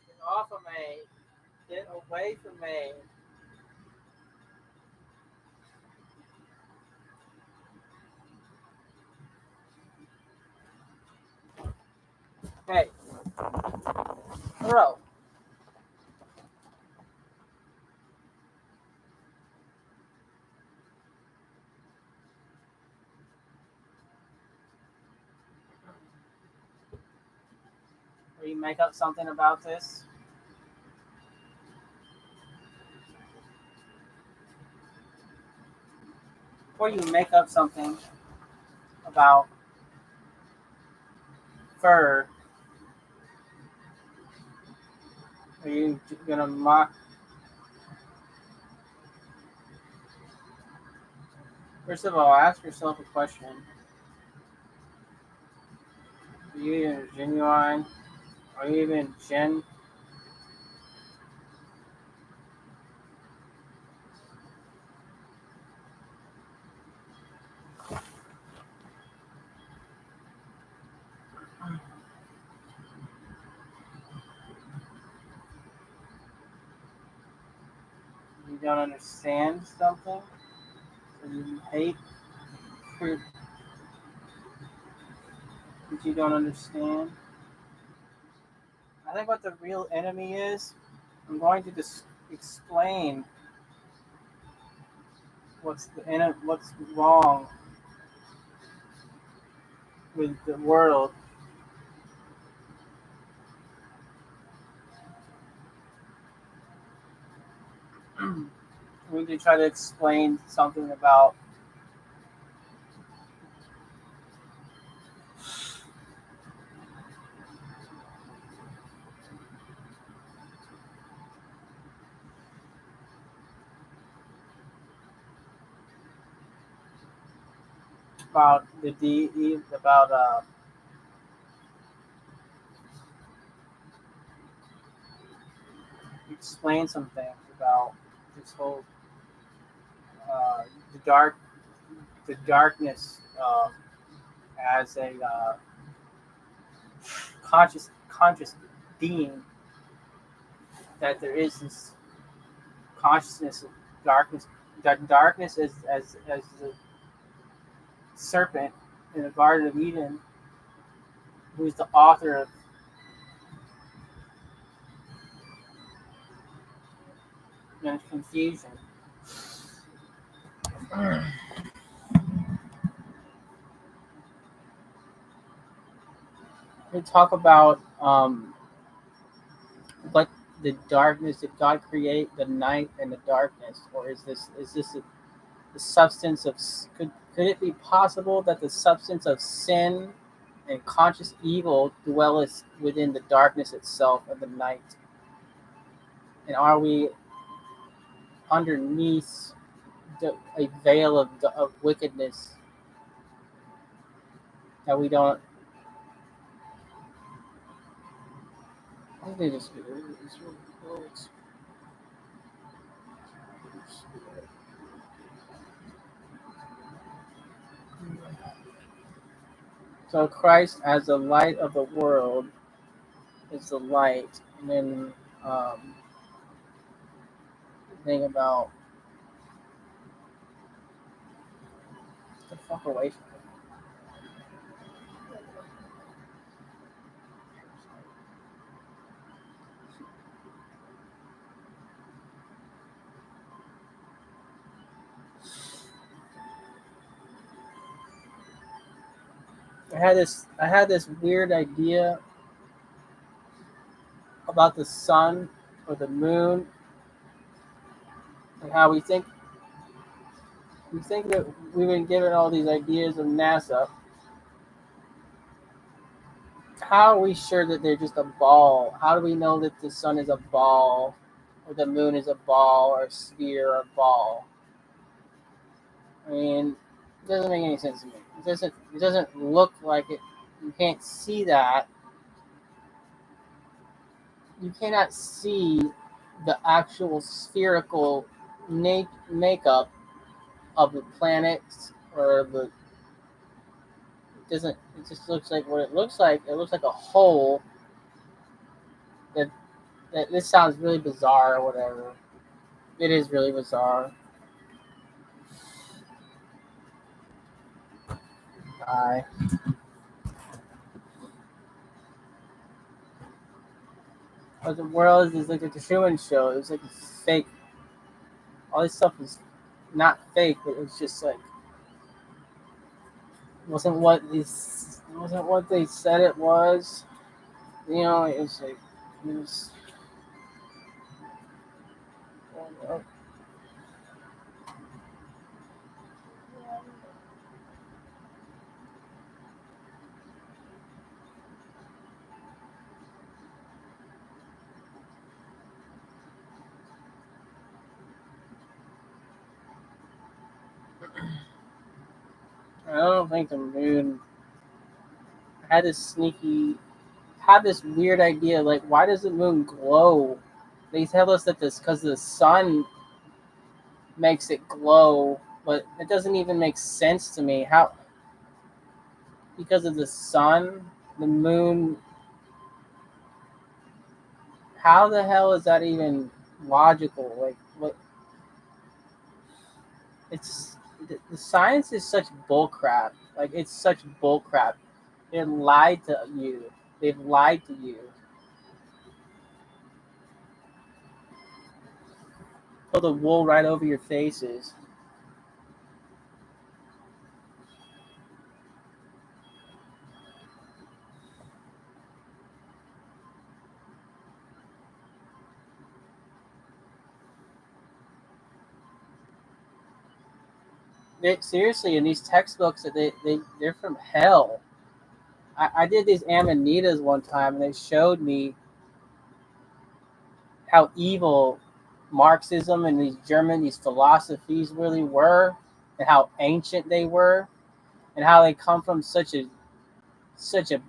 Get off of me. Get away from me. Hey, bro. Will you make up something about this? Or you make up something about fur? Are you gonna mock? First of all, ask yourself a question. Are you even genuine? Are you even gen? You don't understand something? Or you hate fruit that you don't understand? I think what the real enemy is, I'm going to just explain what's wrong with the world. I'm going to try to explain something about the DE, about explain some things about this whole uh, the darkness as a conscious being, that there is this consciousness of darkness, that darkness is as the serpent in the Garden of Eden, who's the author of confusion. We talk about what the darkness, did God create the night and the darkness, or is this the substance of, could it be possible that the substance of sin and conscious evil dwelleth within the darkness itself of the night? And are we underneath a veil of wickedness that we don't? I think it's really close. So Christ, as the light of the world, is the light, and then the thing about the fuck away from it. I had this weird idea about the sun or the moon, and how we think that we've been given all these ideas of NASA. How are we sure that they're just a ball? How do we know that the sun is a ball, or the moon is a ball, or a sphere, or a ball? I mean, it doesn't make any sense to me. It doesn't look like it. You can't see that. You cannot see the actual spherical makeup of the planets, or the, it doesn't. It just looks like what it looks like. It looks like a hole that This sounds really bizarre or whatever. It is really bizarre. I But the world is like a Truman Show. It was like fake. All this stuff was not fake, but it was just like wasn't what they said it was. You know, it was like it was. I don't think the moon had this had this weird idea. Like, why does the moon glow? They tell us that this because the sun makes it glow, but it doesn't even make sense to me. How because of the sun, the moon. How the hell is that even logical? Like, what? It's the science is such bullcrap. Like, it's such bullcrap. They lied to you. They've lied to you. Pull the wool right over your faces. Seriously, in these textbooks, they're from hell. I did these amanitas one time, and they showed me how evil Marxism and these philosophies really were, and how ancient they were, and how they come from such a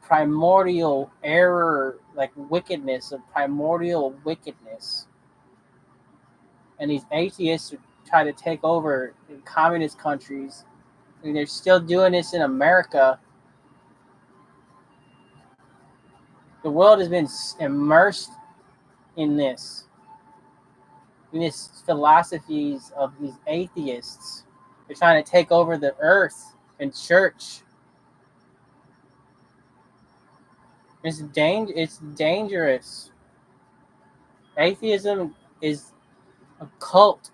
primordial error, like wickedness, of primordial wickedness. And these atheists try to take over in communist countries, and they're still doing this in America. The world has been immersed in these philosophies of these atheists. They're trying to take over the earth and church. It's dangerous. Atheism is a cult,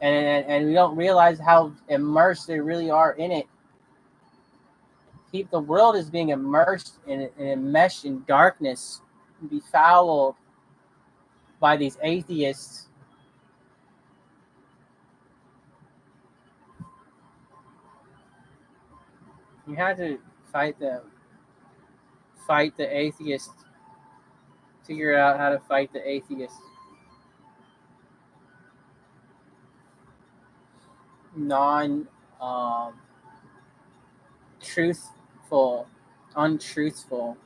and we don't realize how immersed they really are in it. The world is being immersed in enmeshed in darkness, befouled by these atheists. You have to fight them, fight the atheists, figure out how to fight the atheists. Non truthful, untruthful.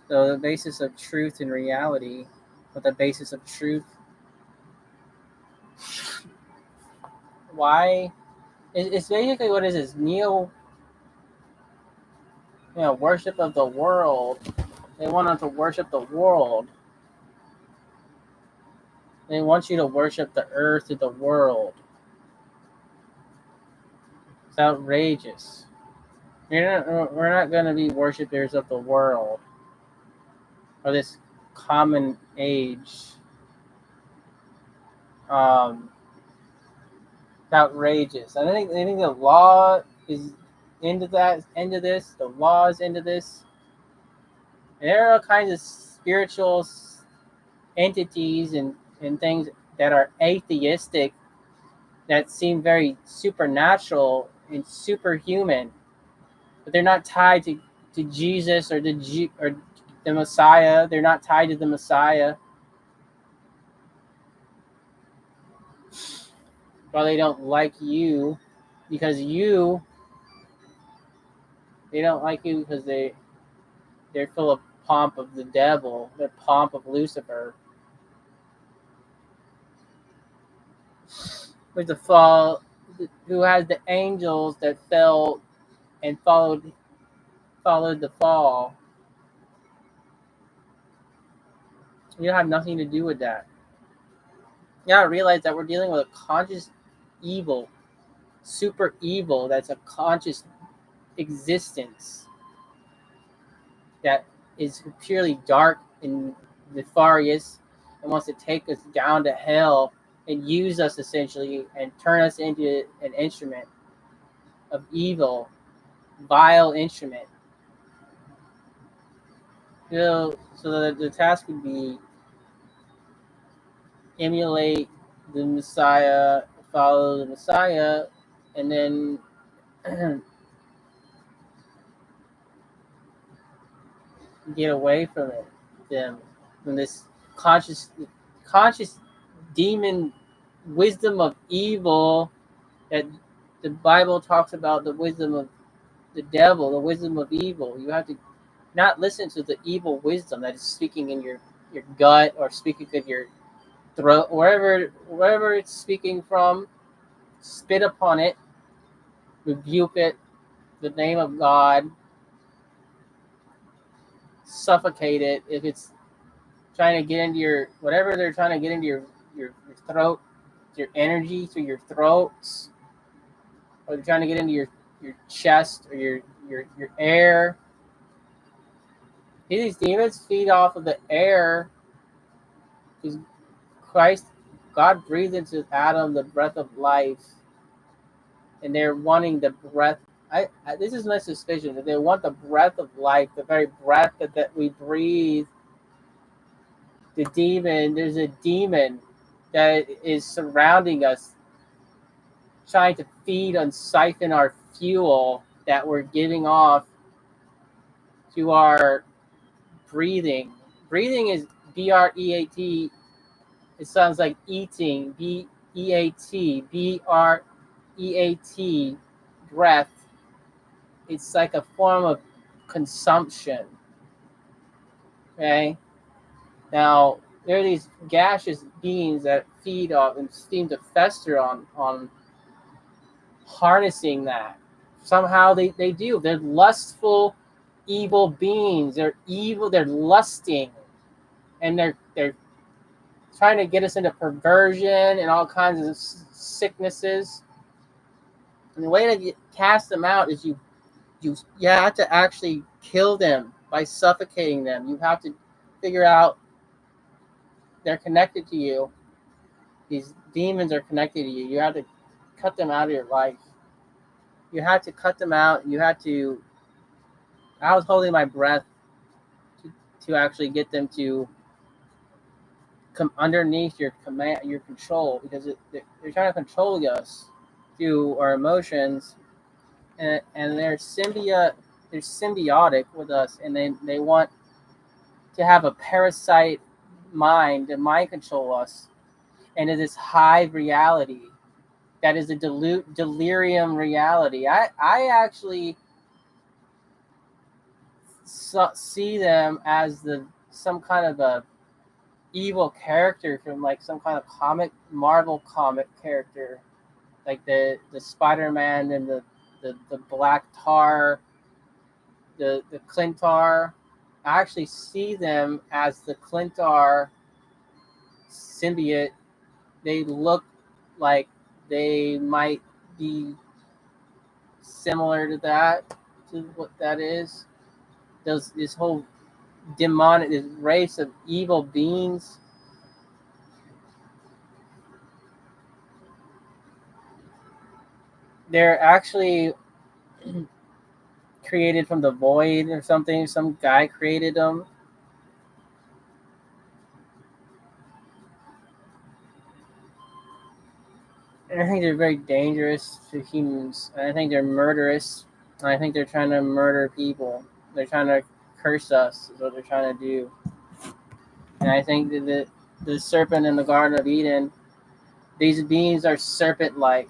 So the basis of truth and reality, but the basis of truth. Why? It's basically what is this worship of the world. They want them to worship the world. They want you to worship the earth and the world. It's outrageous. We're not going to be worshipers of the world or this common age. It's outrageous. I think the law is into this. The law is into this. There are all kinds of spiritual entities and things that are atheistic that seem very supernatural and superhuman, but they're not tied to Jesus or or the Messiah. They're not tied to the Messiah. Well, they don't like you because they don't like you because they're full of pomp of the devil, the pomp of Lucifer. With the fall, who has the angels that fell and followed the fall. You don't have nothing to do with that. You gotta realize that we're dealing with a conscious evil, super evil that's a conscious existence that is purely dark and nefarious and wants to take us down to hell and use us essentially and turn us into an instrument of evil, vile instrument. So the task would be emulate the Messiah, follow the Messiah, and then get away from it, them, from this conscious demon wisdom of evil that the Bible talks about, the wisdom of the devil, the wisdom of evil. You have to not listen to the evil wisdom that is speaking in your gut or speaking in your throat, wherever it's speaking from. Spit upon it, rebuke it, the name of God, suffocate it. If it's trying to get into your whatever they're trying to get into your throat, your energy through your throats, or they're trying to get into your chest or your air. These demons feed off of the air because Christ, God breathed into Adam the breath of life, and they're wanting the breath. This is my suspicion that they want the breath of life, the very breath that we breathe. The demon, there's a demon that is surrounding us, trying to feed and siphon our fuel that we're giving off to our breathing. Breathing is BREAT. It sounds like eating, BEAT, BREAT, breath. It's like a form of consumption. Okay? Now, there are these gaseous beings that feed off and seem to fester on harnessing that. Somehow they do. They're lustful, evil beings. They're evil, they're lusting, and they're trying to get us into perversion and all kinds of sicknesses. And the way to cast them out is you have to actually kill them by suffocating them. You have to figure out they're connected to you. These demons are connected to you. You have to cut them out of your life. You have to cut them out. You have to. I was holding my breath to actually get them to come underneath your command, your control, because they're trying to control us through our emotions, and they're symbiotic with us, and they want to have a parasite mind to mind control us, and it is hive reality. That is a delirium reality. I actually see them as some kind of a evil character from like some kind of Marvel comic character, like the Spider-Man and the Black Tar, the Clintar. I actually see them as the Clintar symbiote. They look like they might be similar to that, to what that is. This whole demonic, this race of evil beings. They're actually created from the void or something. Some guy created them. And I think they're very dangerous to humans. And I think they're murderous. And I think they're trying to murder people. They're trying to curse us, is what they're trying to do. And I think that the serpent in the Garden of Eden, these beings are serpent-like,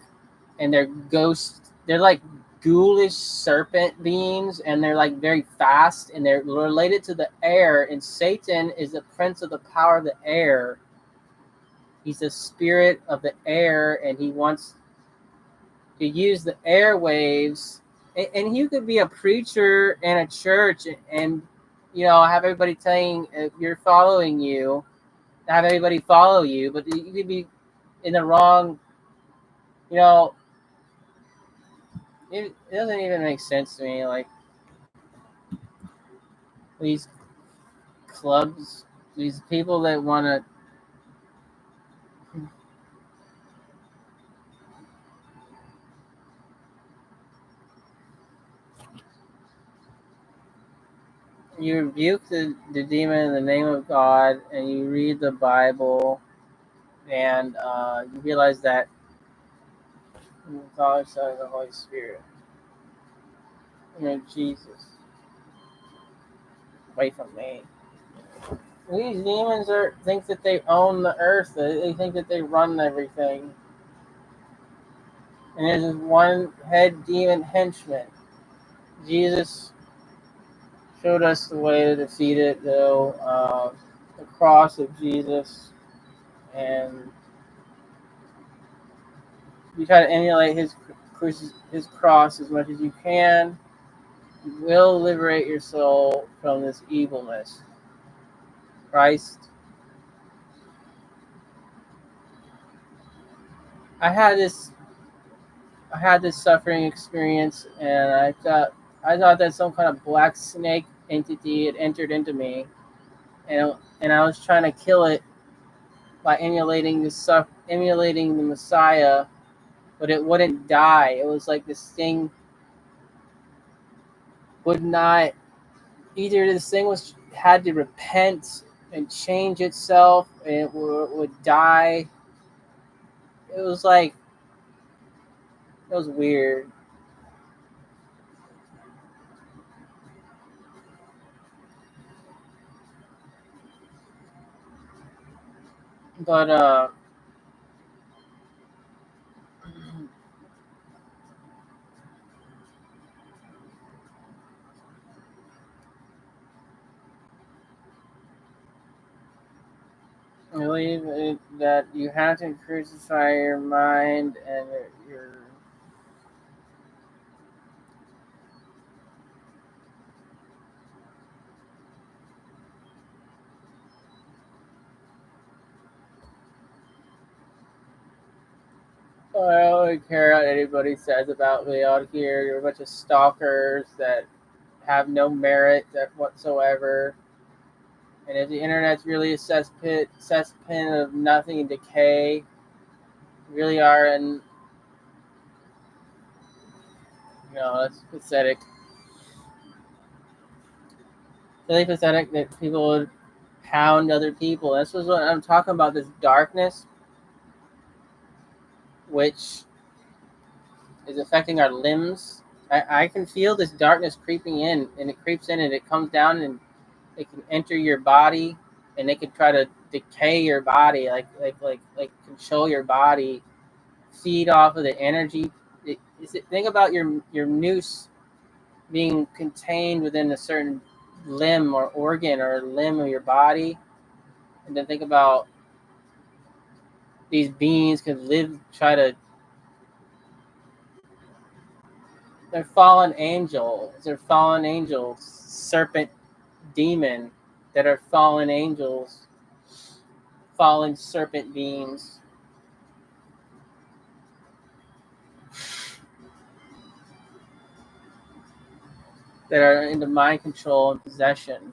and they're ghosts. They're like ghoulish serpent beings, and they're like very fast, and they're related to the air. And Satan is the prince of the power of the air. He's the spirit of the air, and he wants to use the airwaves. And you could be a preacher in a church, and have everybody saying you're following you, have everybody follow you, but you could be in the wrong. You know, it doesn't even make sense to me. Like these clubs, these people that want to. You rebuke the demon in the name of God, and you read the Bible, and you realize that the Father, Son, and the Holy Spirit. You know, Jesus, away from me. These demons think that they own the earth. They think that they run everything. And there's this one head demon henchman. Jesus showed us the way to defeat it, though. The cross of Jesus, and you try to emulate his cross as much as you can. You will liberate your soul from this evilness. Christ. I had this I had this suffering experience, and I thought that some kind of black snake entity had entered into me, and I was trying to kill it by emulating the Messiah, but it wouldn't die. It was like this thing would not either. This thing was had to repent and change itself, and it would die. It was like it was weird, but I believe that you have to crucify your mind and your. I don't really care what anybody says about me out here. You're a bunch of stalkers that have no merit whatsoever. And if the internet's really a cesspit of nothing and decay, you really are, and that's pathetic. Really pathetic that people would pound other people. This was what I'm talking about. This darkness, which is affecting our limbs. I can feel this darkness creeping in, and it creeps in, and it comes down, and it can enter your body, and it can try to decay your body, like control your body, feed off of the energy. Think about your noose being contained within a certain limb or organ or limb of your body, and then think about these beings could live, try to. They're fallen angels. They're fallen angels, serpent demon, that are fallen angels, fallen serpent beings that are into mind control and possession,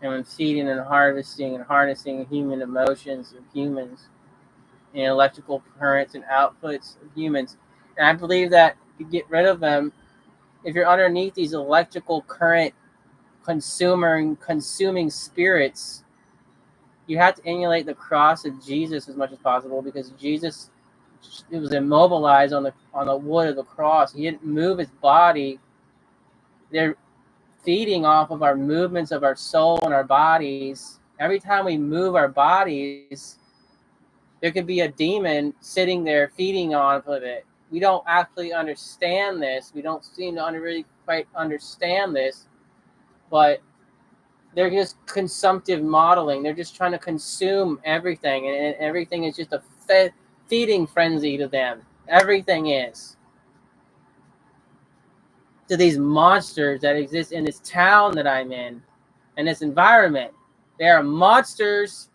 and when feeding and harnessing human emotions of humans and electrical currents and outputs of humans. And I believe that to get rid of them, if you're underneath these electrical current consuming spirits, you have to emulate the cross of Jesus as much as possible, because Jesus, it was immobilized on the wood of the cross. He didn't move his body. They're feeding off of our movements of our soul and our bodies. Every time we move our bodies, there could be a demon sitting there feeding off of it. We don't actually understand this. We don't seem to really quite understand this, but they're just consumptive modeling. They're just trying to consume everything, and everything is just a feeding frenzy to them. Everything is. To these monsters that exist in this town that I'm in, and this environment. They are monsters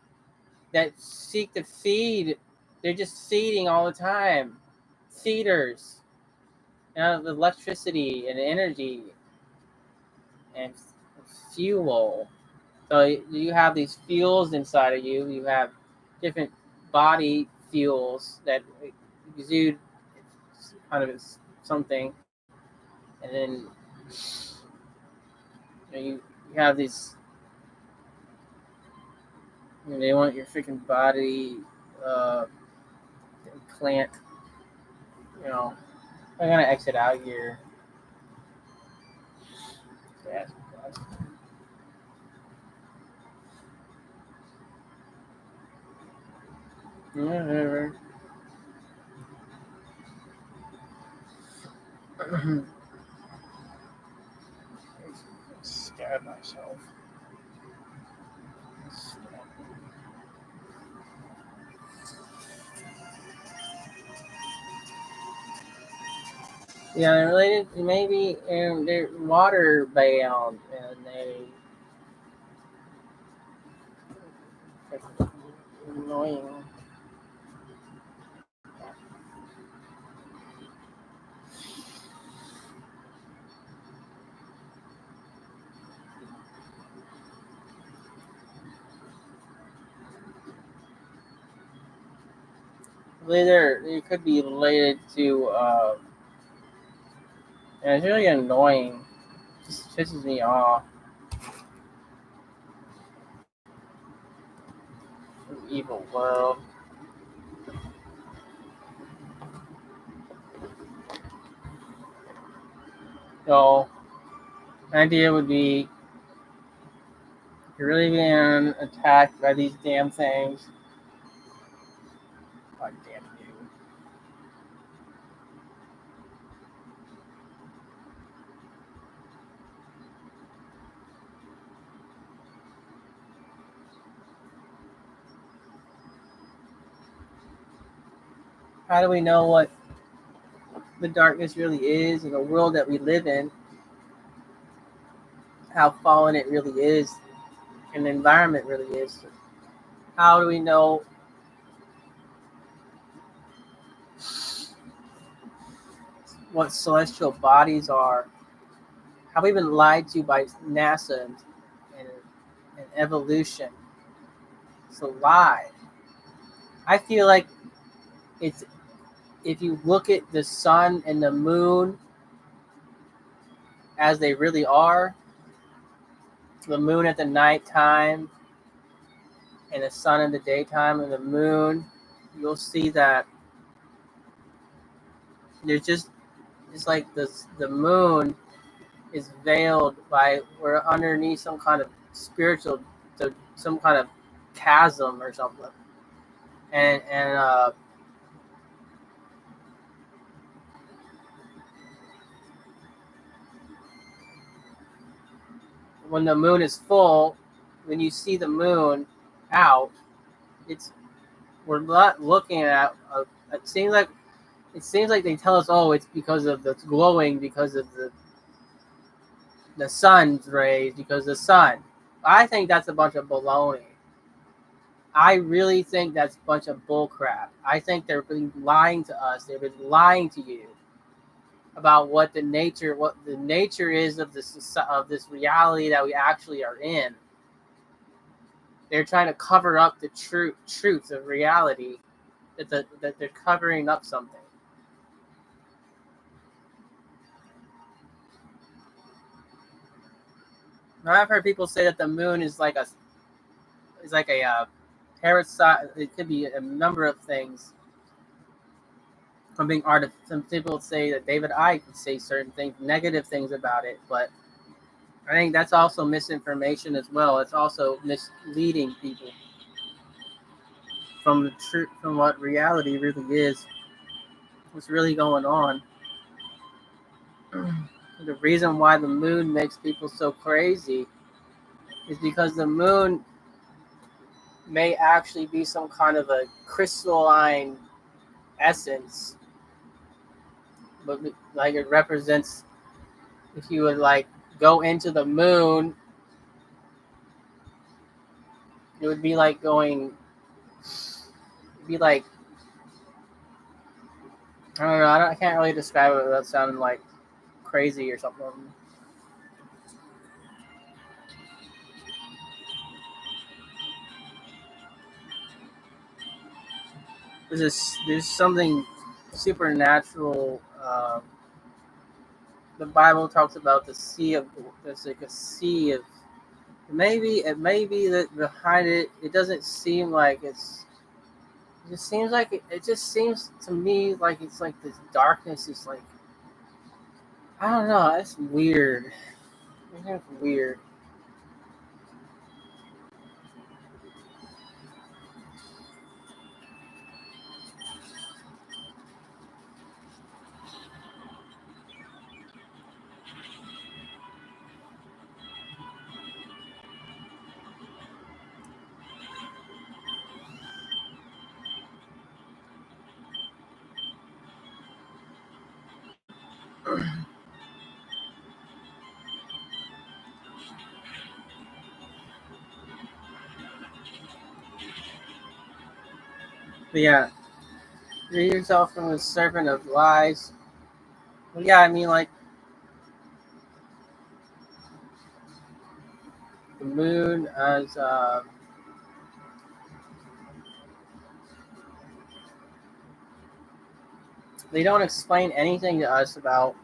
that seek to feed. They're just feeding all the time. Feeders, the electricity and energy and fuel. So you have these fuels inside of you. You have different body fuels that exude kind of something, and then you have these. They want your freaking body uh, plant. You know, I'm gonna exit out here. Yeah. Whatever. Scared myself. Yeah, they're related. Maybe they're water bound, and they annoying. Later, it could be related to. And it's really annoying. It just pisses me off. Evil world. So, the idea would be you're really being attacked by these damn things. God damn you. How do we know what the darkness really is in the world that we live in? How fallen it really is, and the environment really is? How do we know what celestial bodies are? How we been lied to by NASA and evolution? It's a lie. I feel like it's if you look at the sun and the moon as they really are, the moon at the nighttime and the sun in the daytime and the moon, you'll see that there's just it's like the moon is veiled by we're underneath some kind of spiritual some kind of chasm or something. And when the moon is full, when you see the moon out, it's we're not looking at. It seems like they tell us, oh, it's because of it's glowing because of the sun's rays because the sun. I think that's a bunch of baloney. I really think that's a bunch of bullcrap. I think they've been lying to us. They've been lying to you about what the nature is of this reality that we actually are in. They're trying to cover up the truth of reality that they're covering up something. Now, I've heard people say that the moon is like a parasite. It could be a number of things. From being some people say that David Icke could say certain things, negative things about it, but I think that's also misinformation as well. It's also misleading people from the truth, from what reality really is, what's really going on. The reason why the moon makes people so crazy is because the moon may actually be some kind of a crystalline essence, but like it represents if you would like go into the moon, it would be like going It'd be like, I don't know. I can't really describe it without sounding like crazy or something. There's something supernatural. The Bible talks about the sea of, there's like a sea of, maybe it may be that behind it, it doesn't seem like it just seems like it just seems to me like it's like this darkness is like, I don't know, it's weird. It's weird. But yeah, free yourself from the serpent of lies. Well, yeah, I mean, like the moon as they don't explain anything to us about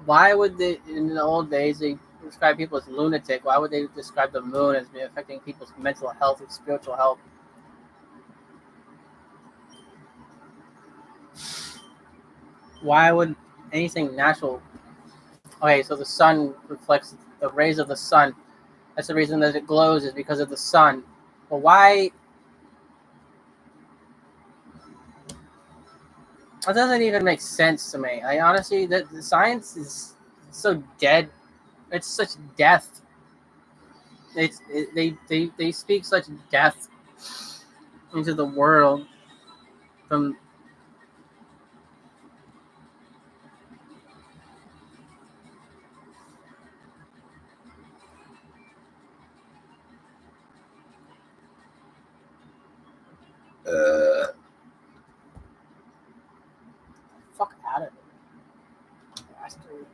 why would they in the old days they describe people as lunatic. Why would they describe the moon as being affecting people's mental health and spiritual health? Why would anything natural? Okay, so the sun reflects the rays of the sun. That's the reason that it glows is because of the sun. But why? That doesn't even make sense to me. I honestly, the science is so dead. It's such death. They speak such death into the world from. Fuck out of it, bastard.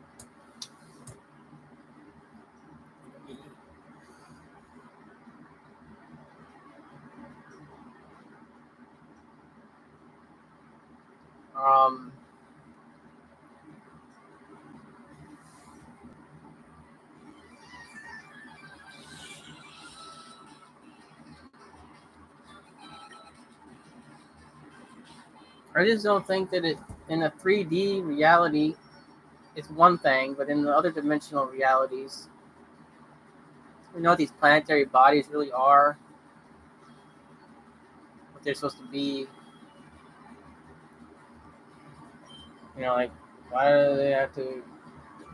Um, I just don't think that it in a 3D reality it's one thing, but in the other dimensional realities, we know what these planetary bodies really are, what they're supposed to be. You know, like why do they have to?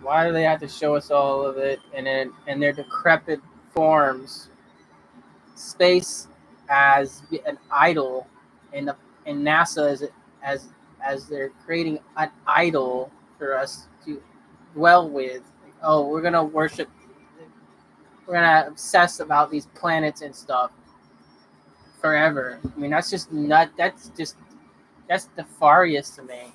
Why do they have to show us all of it and then in their decrepit forms? Space as an idol, and the and NASA as as they're creating an idol for us to dwell with. Like, oh, we're gonna worship. We're gonna obsess about these planets and stuff forever. I mean, that's just nut. That's nefarious to me.